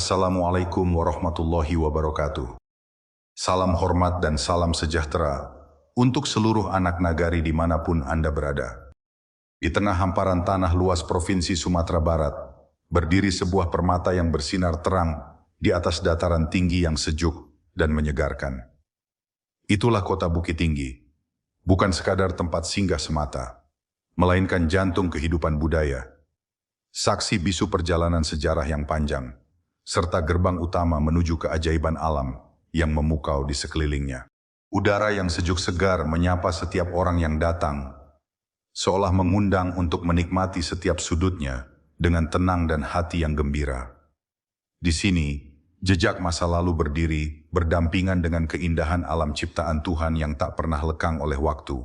Assalamualaikum warahmatullahi wabarakatuh. Salam hormat dan salam sejahtera untuk seluruh anak nagari dimanapun Anda berada. Di tengah hamparan tanah luas Provinsi Sumatera Barat, berdiri sebuah permata yang bersinar terang di atas dataran tinggi yang sejuk dan menyegarkan. Itulah kota Bukit Tinggi, bukan sekadar tempat singgah semata, melainkan jantung kehidupan budaya, saksi bisu perjalanan sejarah yang panjang, serta gerbang utama menuju keajaiban alam yang memukau di sekelilingnya. Udara yang sejuk segar menyapa setiap orang yang datang, seolah mengundang untuk menikmati setiap sudutnya dengan tenang dan hati yang gembira. Di sini, jejak masa lalu berdiri berdampingan dengan keindahan alam ciptaan Tuhan yang tak pernah lekang oleh waktu,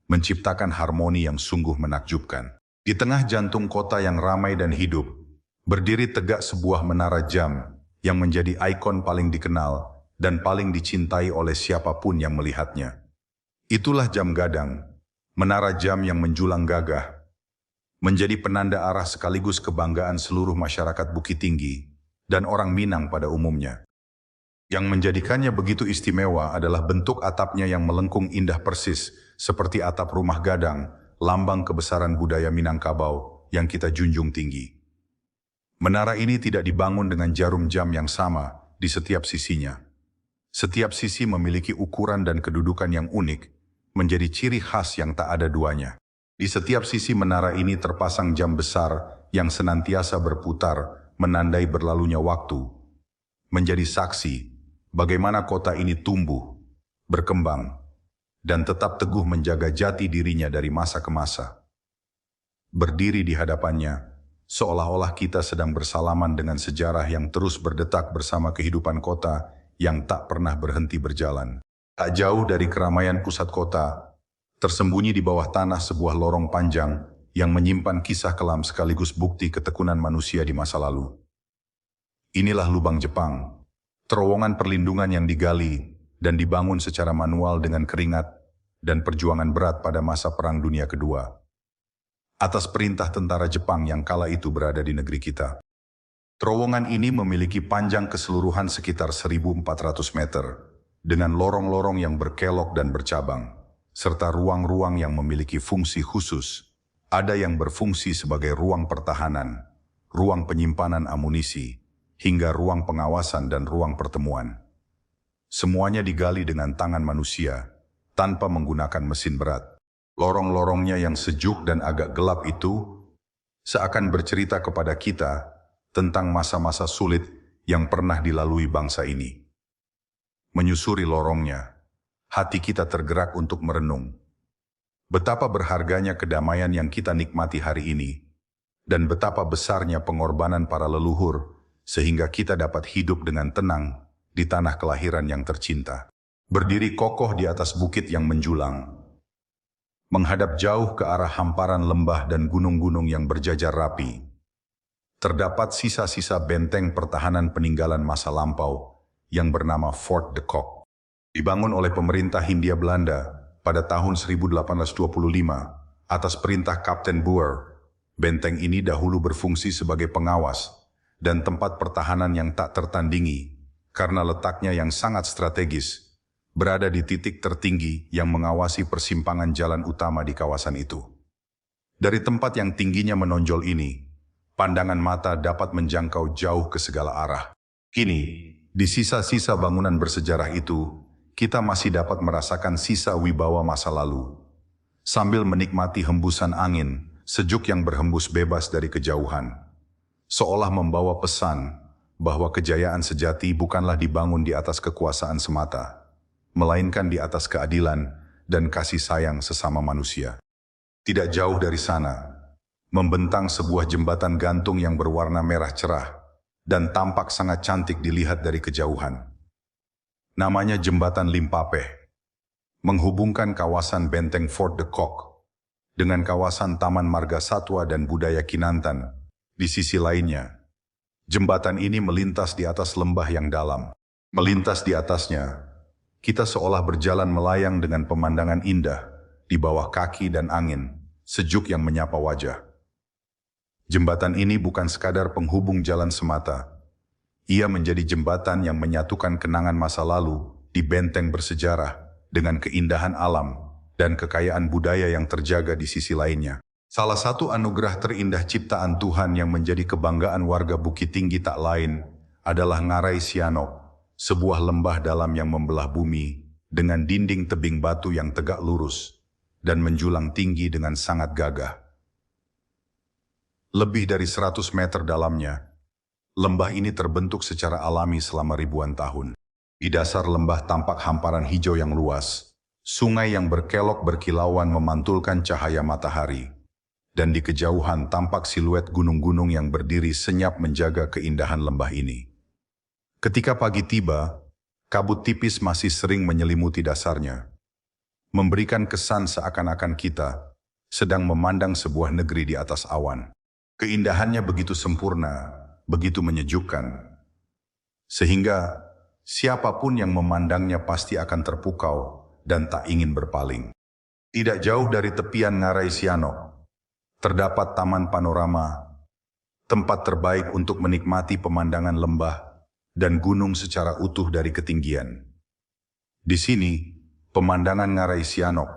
menciptakan harmoni yang sungguh menakjubkan. Di tengah jantung kota yang ramai dan hidup, berdiri tegak sebuah menara jam yang menjadi ikon paling dikenal dan paling dicintai oleh siapapun yang melihatnya. Itulah Jam Gadang, menara jam yang menjulang gagah, menjadi penanda arah sekaligus kebanggaan seluruh masyarakat Bukit Tinggi dan orang Minang pada umumnya. Yang menjadikannya begitu istimewa adalah bentuk atapnya yang melengkung indah persis seperti atap rumah gadang, lambang kebesaran budaya Minangkabau yang kita junjung tinggi. Menara ini tidak dibangun dengan jarum jam yang sama di setiap sisinya. Setiap sisi memiliki ukuran dan kedudukan yang unik, menjadi ciri khas yang tak ada duanya. Di setiap sisi menara ini terpasang jam besar yang senantiasa berputar, menandai berlalunya waktu, menjadi saksi bagaimana kota ini tumbuh, berkembang, dan tetap teguh menjaga jati dirinya dari masa ke masa. Berdiri di hadapannya, seolah-olah kita sedang bersalaman dengan sejarah yang terus berdetak bersama kehidupan kota yang tak pernah berhenti berjalan. Tak jauh dari keramaian pusat kota, tersembunyi di bawah tanah sebuah lorong panjang yang menyimpan kisah kelam sekaligus bukti ketekunan manusia di masa lalu. Inilah Lubang Jepang, terowongan perlindungan yang digali dan dibangun secara manual dengan keringat dan perjuangan berat pada masa Perang Dunia Kedua, atas perintah tentara Jepang yang kala itu berada di negeri kita. Terowongan ini memiliki panjang keseluruhan sekitar 1.400 meter, dengan lorong-lorong yang berkelok dan bercabang, serta ruang-ruang yang memiliki fungsi khusus. Ada yang berfungsi sebagai ruang pertahanan, ruang penyimpanan amunisi, hingga ruang pengawasan dan ruang pertemuan. Semuanya digali dengan tangan manusia, tanpa menggunakan mesin berat. Lorong-lorongnya yang sejuk dan agak gelap itu seakan bercerita kepada kita tentang masa-masa sulit yang pernah dilalui bangsa ini. Menyusuri lorongnya, hati kita tergerak untuk merenung. Betapa berharganya kedamaian yang kita nikmati hari ini, dan betapa besarnya pengorbanan para leluhur sehingga kita dapat hidup dengan tenang di tanah kelahiran yang tercinta. Berdiri kokoh di atas bukit yang menjulang, menghadap jauh ke arah hamparan lembah dan gunung-gunung yang berjajar rapi, terdapat sisa-sisa benteng pertahanan peninggalan masa lampau yang bernama Fort de Kock. Dibangun oleh pemerintah Hindia Belanda pada tahun 1825 atas perintah Kapten Boer, benteng ini dahulu berfungsi sebagai pengawas dan tempat pertahanan yang tak tertandingi karena letaknya yang sangat strategis, berada di titik tertinggi yang mengawasi persimpangan jalan utama di kawasan itu. Dari tempat yang tingginya menonjol ini, pandangan mata dapat menjangkau jauh ke segala arah. Kini, di sisa-sisa bangunan bersejarah itu, kita masih dapat merasakan sisa wibawa masa lalu, sambil menikmati hembusan angin sejuk yang berhembus bebas dari kejauhan, seolah membawa pesan bahwa kejayaan sejati bukanlah dibangun di atas kekuasaan semata, melainkan di atas keadilan dan kasih sayang sesama manusia. Tidak jauh dari sana, membentang sebuah jembatan gantung yang berwarna merah cerah dan tampak sangat cantik dilihat dari kejauhan. Namanya Jembatan Limpapeh, menghubungkan kawasan benteng Fort de Kock dengan kawasan Taman Marga Satwa dan Budaya Kinantan. Di sisi lainnya, jembatan ini melintas di atas lembah yang dalam. Melintas di atasnya, kita seolah berjalan melayang dengan pemandangan indah di bawah kaki dan angin sejuk yang menyapa wajah. Jembatan ini bukan sekadar penghubung jalan semata. Ia menjadi jembatan yang menyatukan kenangan masa lalu di benteng bersejarah dengan keindahan alam dan kekayaan budaya yang terjaga di sisi lainnya. Salah satu anugerah terindah ciptaan Tuhan yang menjadi kebanggaan warga Bukit Tinggi tak lain adalah Ngarai Sianok, sebuah lembah dalam yang membelah bumi dengan dinding tebing batu yang tegak lurus dan menjulang tinggi dengan sangat gagah. Lebih dari 100 meter dalamnya, lembah ini terbentuk secara alami selama ribuan tahun. Di dasar lembah tampak hamparan hijau yang luas, sungai yang berkelok berkilauan memantulkan cahaya matahari, dan di kejauhan tampak siluet gunung-gunung yang berdiri senyap menjaga keindahan lembah ini. Ketika pagi tiba, kabut tipis masih sering menyelimuti dasarnya, memberikan kesan seakan-akan kita sedang memandang sebuah negeri di atas awan. Keindahannya begitu sempurna, begitu menyejukkan, sehingga siapapun yang memandangnya pasti akan terpukau dan tak ingin berpaling. Tidak jauh dari tepian Ngarai Sianok, terdapat taman panorama, tempat terbaik untuk menikmati pemandangan lembah dan gunung secara utuh dari ketinggian. Di sini, pemandangan Ngarai Sianok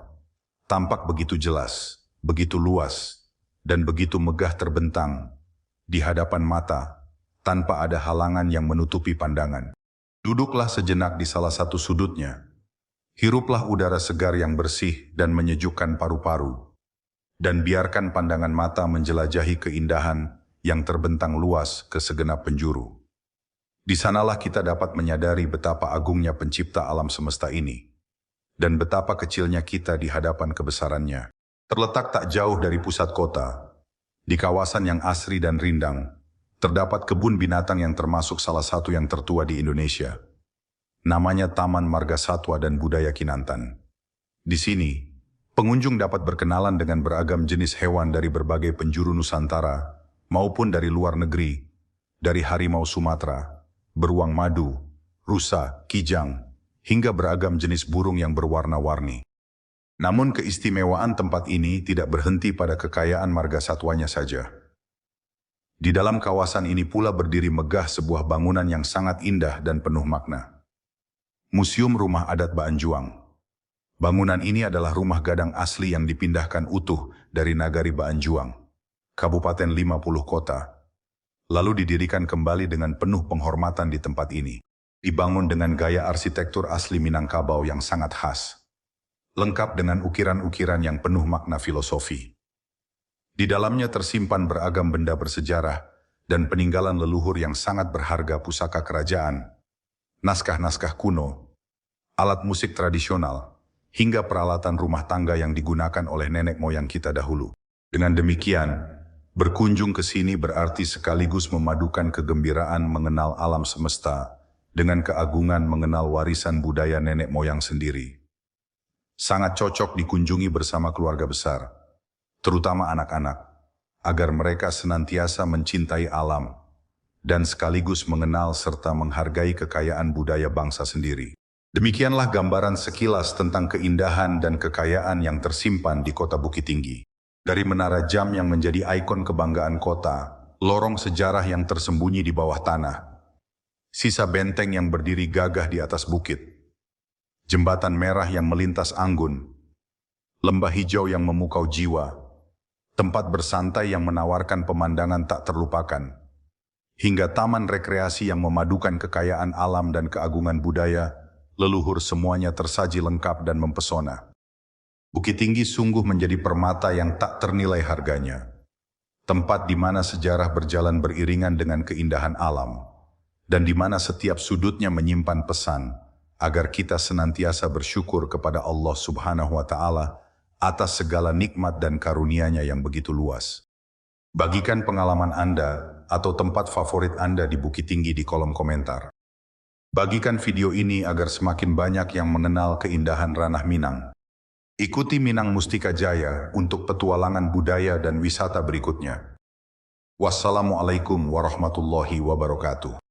tampak begitu jelas, begitu luas, dan begitu megah terbentang di hadapan mata, tanpa ada halangan yang menutupi pandangan. Duduklah sejenak di salah satu sudutnya. Hiruplah udara segar yang bersih dan menyejukkan paru-paru. Dan biarkan pandangan mata menjelajahi keindahan yang terbentang luas ke segenap penjuru. Di sanalah kita dapat menyadari betapa agungnya pencipta alam semesta ini. Dan betapa kecilnya kita di hadapan kebesarannya. Terletak tak jauh dari pusat kota, di kawasan yang asri dan rindang, terdapat kebun binatang yang termasuk salah satu yang tertua di Indonesia. Namanya Taman Marga Satwa dan Budaya Kinantan. Di sini, pengunjung dapat berkenalan dengan beragam jenis hewan dari berbagai penjuru Nusantara maupun dari luar negeri, dari harimau Sumatera, beruang madu, rusa, kijang, hingga beragam jenis burung yang berwarna-warni. Namun keistimewaan tempat ini tidak berhenti pada kekayaan marga satwanya saja. Di dalam kawasan ini pula berdiri megah sebuah bangunan yang sangat indah dan penuh makna. Museum Rumah Adat Baanjuang. Bangunan ini adalah rumah gadang asli yang dipindahkan utuh dari Nagari Baanjuang, Kabupaten 50 Kota, lalu didirikan kembali dengan penuh penghormatan di tempat ini. Dibangun dengan gaya arsitektur asli Minangkabau yang sangat khas, lengkap dengan ukiran-ukiran yang penuh makna filosofi. Di dalamnya tersimpan beragam benda bersejarah dan peninggalan leluhur yang sangat berharga, pusaka kerajaan, naskah-naskah kuno, alat musik tradisional, hingga peralatan rumah tangga yang digunakan oleh nenek moyang kita dahulu. Dengan demikian, berkunjung ke sini berarti sekaligus memadukan kegembiraan mengenal alam semesta dengan keagungan mengenal warisan budaya nenek moyang sendiri. Sangat cocok dikunjungi bersama keluarga besar, terutama anak-anak, agar mereka senantiasa mencintai alam dan sekaligus mengenal serta menghargai kekayaan budaya bangsa sendiri. Demikianlah gambaran sekilas tentang keindahan dan kekayaan yang tersimpan di kota Bukit Tinggi. Dari menara jam yang menjadi ikon kebanggaan kota, lorong sejarah yang tersembunyi di bawah tanah, sisa benteng yang berdiri gagah di atas bukit, jembatan merah yang melintas anggun, lembah hijau yang memukau jiwa, tempat bersantai yang menawarkan pemandangan tak terlupakan, hingga taman rekreasi yang memadukan kekayaan alam dan keagungan budaya, leluhur semuanya tersaji lengkap dan mempesona. Bukit Tinggi sungguh menjadi permata yang tak ternilai harganya. Tempat di mana sejarah berjalan beriringan dengan keindahan alam, dan di mana setiap sudutnya menyimpan pesan agar kita senantiasa bersyukur kepada Allah Subhanahu wa Ta'ala atas segala nikmat dan karunia-Nya yang begitu luas. Bagikan pengalaman Anda atau tempat favorit Anda di Bukit Tinggi di kolom komentar. Bagikan video ini agar semakin banyak yang mengenal keindahan Ranah Minang. Ikuti Minang Mustika Jaya untuk petualangan budaya dan wisata berikutnya. Wassalamualaikum warahmatullahi wabarakatuh.